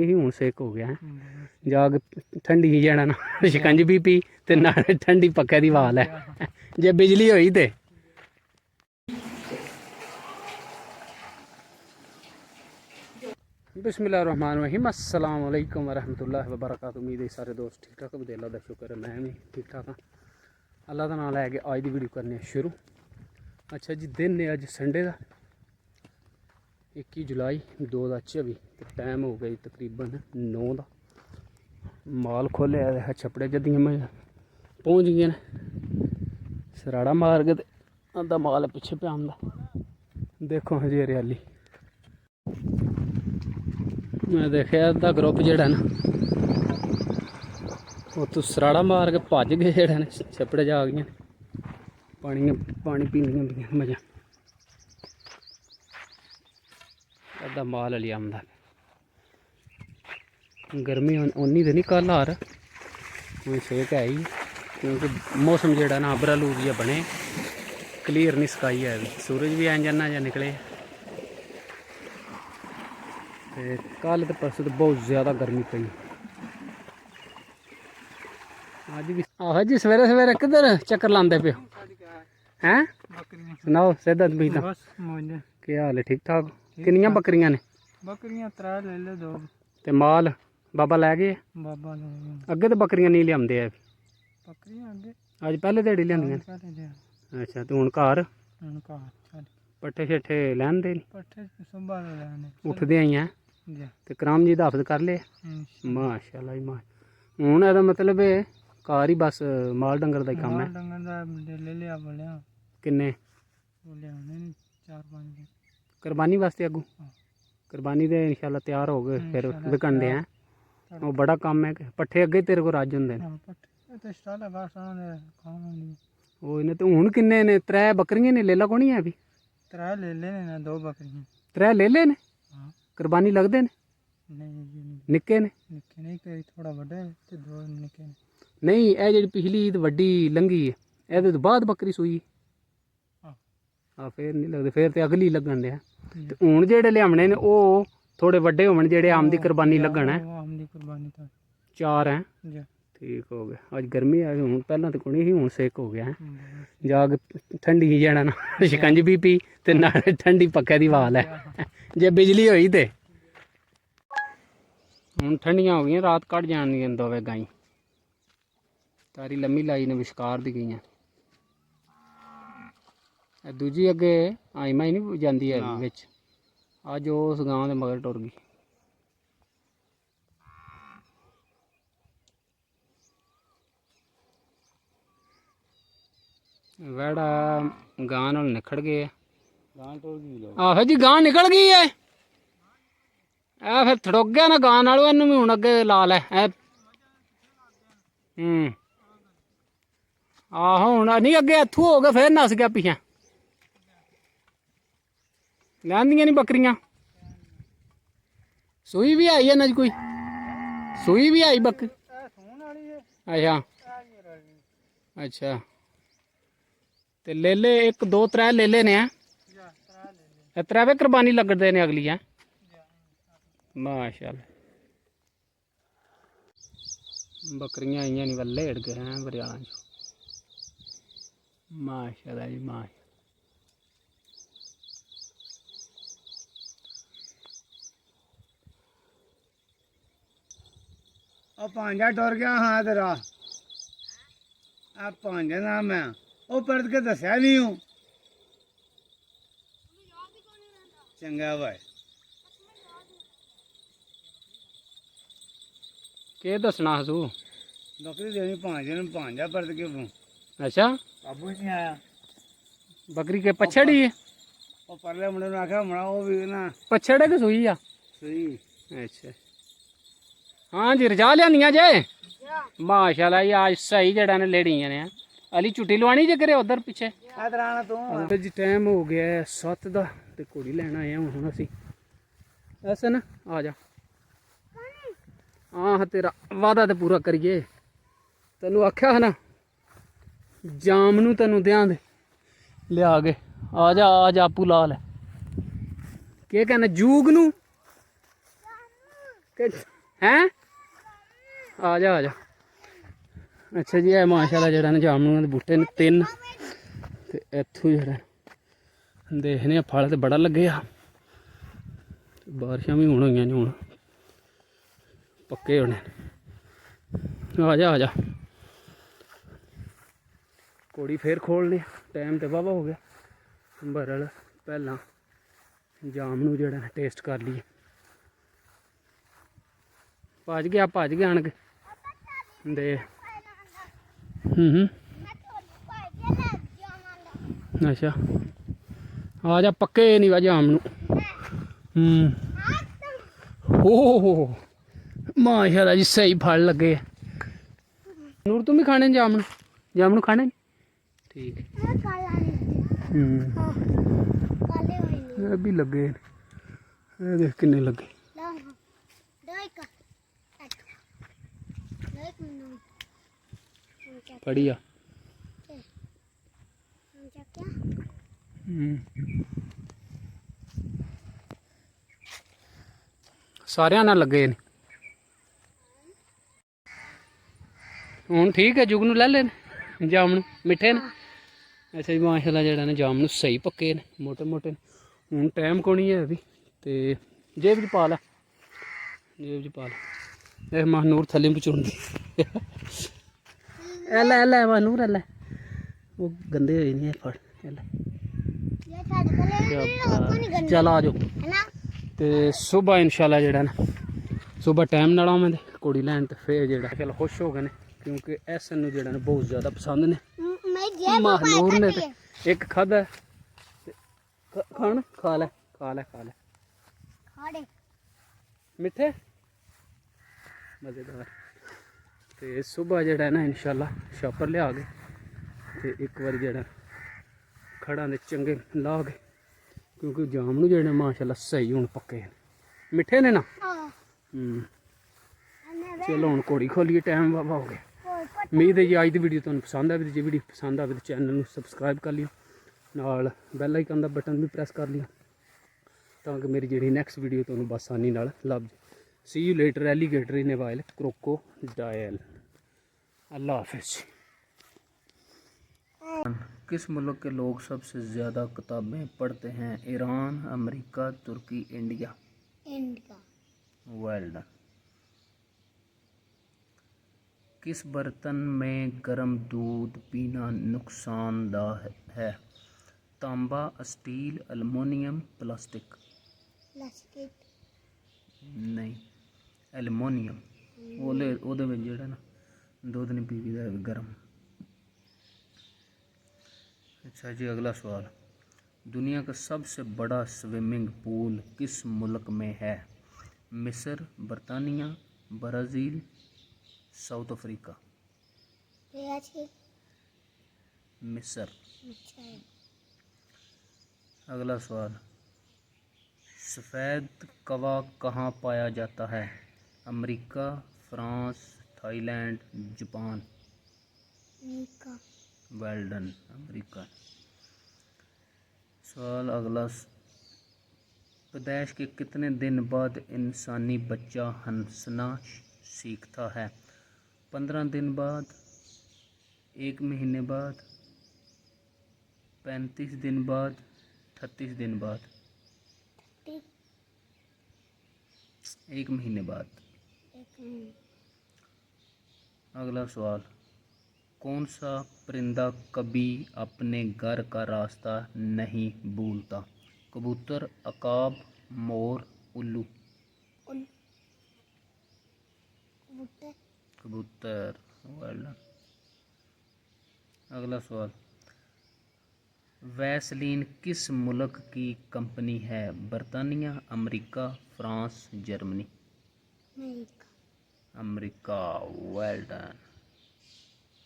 ਇਹ ਹੁਣ ਸੇਕ ਹੋ ਗਿਆ ਜਾ ਕੇ ਠੰਡੀ ਹੀ ਜਾਣਾ ਨਾ ਸ਼ਿਕੰਜਵੀ ਪੀ ਤੇ ਨਾਲ ਠੰਡੀ ਪੱਕੇ ਦੀ ਵਾਲ ਹੈ ਜੇ ਬਿਜਲੀ ਹੋਈ ਤੇ बिस्मिल्लाहिर्रहमानिर्रहीम अस्सलाम वालेकुम वरहमतुल्लाहि वबरकातुहू। उम्मीद है सारे दोस्त ठीक ठाक होंगे। अल्लाह का शुक्र है मैं भी ठीक ठाक हाँ। अल्लाह का नाम लैके अज की वीडियो करने शुरू। अच्छा जी, दिन है अज संडे का 21 जुलाई 2024 तो टाइम हो गया तकरीबन 9 का। माल खोलिया है छपड़े जदियाँ मैं पहुँच गए न सराड़ा मार के अद्धा माल पिछे पे आंदा। देखो हजी हरियाली मैं देखा अद्धा ग्रुप जड़ा ना उतो सराड़ा मार के भज गए जड़े ने छपड़े जा गई पानी पीनियां भी मजा अद्धा माल लिया आंदा। गर्मी उन्नी तो नहीं कल हार हूँ सेक है ही क्योंकि मौसम जड़ा ना अबरा लूर जिहा बने क्लीयर नहीं स्काई है सूरज भी ऐं जाना जा निकले। कल तो परसों तो बहुत ज़्यादा गर्मी पई अज भी आहो जी। सवेरे सवेरे किधर चक्कर लाते पे हैं सुनाओ सिद्धांत भी तो क्या हाल है? ठीक ठाक। किन्नियां बकरियां ने? बकरियां 3 ले ले 2 ते माल बाबा लै गए? बाबा ले गए। अगे तो बकरियां नहीं लियाते है बकरियां अगे अज पहले ध्याड़ी लियादियां? अच्छा तो हुण घर पट्ठे शट्ठे लैंदे पट्ठे सुबह लेने उठदे आई हैं ते कराम जी दा हाफज कर ले माशाअल्लाह जी मां। हुण एदा मतलब है घर ही बस माल डंगर दा ही काम है। डंगर दा ले लिया बोलिया किन्ने बोलिया ने 4-5 कुर्बानी वास्ते अगू कुर्बानी दे इंशाल्लाह तैयार हो गए फिर विकणदे हैं। वो बड़ा काम है पट्ठे अगे तेरे को राज हुंदे ने पट्ठे ते स्टाला बासां ने खावांगे ओ इने ते हुण किन्ने ने? 3 बकरियां ने लेला कोनी है अभी? 3 ले लेने ना 2 बकरियां 3 ले ले ने हां। कुर्बानी लगदे ने? नहीं निक्के ने? निक्के नहीं कोई थोड़ा बड़ा है ते 2 निक्के ने। नहीं ए जेड़ी पिछली ईद वड्डी लंघी है एदे तो बाद बकरी सूई फिर नहीं लगदे फिर ते अगली लगन दे। ते हुण जेड़े लियावणे ने ओ थोड़े वड्डे होवन जेड़े आम दी कुर्बानी लगन है। आम दी कुर्बानी तो 4 हैं जी ठीक हो गया। अज गर्मी आई हूँ पहला तो कोनी ही हूँ सेक हो गया जा के ठंडी ही जाना ना शिकंजवी पी ते नाल ठंडी पक्के दी वाल है जे बिजली होई ते हूँ ठंडियां हो गई रात कट जानियां दोवे गाई तारी लम्मी लाई ने विशकार दी गई दूजी अगे आईमा ही नहीं जाती है बिच अज उस गांव के मगर टुर गई। वैड़ा गां नाल निखड़ गए आहो जी गां निकल गई है ए फिर थड़ुक गया ना गां नालों इनू भी हुण अगे ला लै आहो हुण नहीं अगे इत्थू हो गए फिर नस गया पिछे लैंदियां नहीं बकरियां। सूई भी आई है ना कोई सूई भी आई बकरी अच्छा अच्छा ते ले ले 1 2 3 ले ले ने 3 कुर्बानी लगदे ने अगली है माशाअल्लाह। बकरियां आईयां नहीं वल्ले हिड़ गए हैं बरियाला माशाअल्लाह जी माश। भांजा टुर गया हाँ तेरा भांजे ना मैं वो पढ़ के दसिया नहीं हूँ चंगा भाई के दसना तू बकरी देनी भांजे ने भांजा पढ़ के अच्छा काबू नहीं आया बकरी के पछड़ी है वो परले मुंडे ने आख्या मना वो भी ना पछड़े के सूई आ सही अच्छा हाँ जी रजा लिया जे माशाल्लाह ये आज सही जड़ा ने लेड़ियां ने अली छुट्टी लवानी जे करे उधर पिछे जी टाइम हो गया 7 का ते घोड़ी लैन आए हूँ असी ऐसा ना आ जा हाँ तेरा वादा तो पूरा करिए तेनू आख्या है ना जामनू तेनू ध्यान दे लिया गए आ जा आपू ला लै के कहना जूग नू हैं आ जा अच्छा जी, है माशाल्लाह जेड़ा ने जामनू दे बूटे ने 3 ते इत्थों जेड़ा देखने फल तो बड़ा लगे आ, बारिशां भी हुण होइयां ने, हुण पक्के होने। आ जा कोड़ी फिर खोलने, टाइम तो वाहवा हो गया बरल, पहला जामनू जेड़ा टेस्ट कर लीए। भज गया आन के दे। अच्छा आ जा, पक्के नहीं वा जामनू। हो माशाल्लाह जी, सही फल लगे। नूर तुम भी खाने जामनू? जामनू खाने ठीक है। ये भी लगे, ये देख किन्ने लगे। बढ़िया। सारे ना लगे ने हुण ठीक है। जुगनू ले लेन जामनू मिठे ने। अच्छा जी माशाल्लाह जेड़ा ने जामनू सही पक्के ने, मोटे मोटे ने। हुण टाइम को नहीं है अभी, तो जेब च पा लै, जेब च पा लै। महानूर थल्ले पचुंदी एल महानूर एल, वो गंदे होए नहीं फड़ एल। चल आ जाओ। तो सुबह इंशाल्लाह जेड़ा ना सुबह टाइम नाल आवां ते कुड़ी लैन, तो फिर जेड़ा चल खुश हो गए ने, क्योंकि ऐसा नूं जेड़ा ने बहुत ज़्यादा पसंद ने। महानूर ने तो एक खादा, खाना खा लै खा लै खा लै, मिठे मज़ेदार। तो सुबह जेड़ा ना इंशाल्लाह शापर लिया गए, तो एक बार जेड़ा खड़ा दे चंगे ला गए, क्योंकि जामनू जेड़े माशाल्लाह सही हुण पक्के ने, मिठे ने ना। चलो हुण घोड़ी खोलिए, टाइम वावा हो गया। उम्मीद है जी अज की वीडियो तुहानूं पसंद आवे, जे वीडियो पसंद आवे तो चैनल नूं सबसक्राइब कर लियो, नाल बैल आइकन का बटन भी प्रेस कर लियो, ताकि मेरी जी नैक्सट वीडियो तुहानूं आसानी नाल लभ जाए। See you later, alligator in a while crocodile. अल्लाह हाफिज़। किस मुल्क के लोग सबसे ज़्यादा किताबें पढ़ते हैं? ईरान, अमेरिका, तुर्की, इंडिया। Well done. किस बर्तन में गर्म दूध पीना नुकसानदायक है? तांबा, स्टील, एल्युमिनियम, प्लास्टिक। नहीं, एल्युमिनियम। ओहदे विच जेहड़ा ना दूध नहीं पीदा गर्म। अच्छा जी अगला सवाल, दुनिया का सबसे बड़ा स्विमिंग पूल किस मुल्क में है? मिस्र, बरतानिया, ब्राज़ील, साउथ अफ्रीका। मिस्र। अगला सवाल, सफ़ेद कवा कहाँ पाया जाता है? America, France, Thailand, Japan. Well done, America. सवाल अगला, पैदाइश के कितने दिन बाद इंसानी बच्चा हंसना सीखता है? 15 दिन बाद, 1 महीने बाद, 35 दिन बाद, 38 दिन बाद। 1 महीने बाद। अगला सवाल, कौन सा परिंदा कभी अपने घर का रास्ता नहीं भूलता? कबूतर, अकाब, मोर, उल्लू। कबूतर। Well done. अगला सवाल, वैसलीन किस मुल्क की कंपनी है? बरतानिया, America, France, Germany. America. Well done.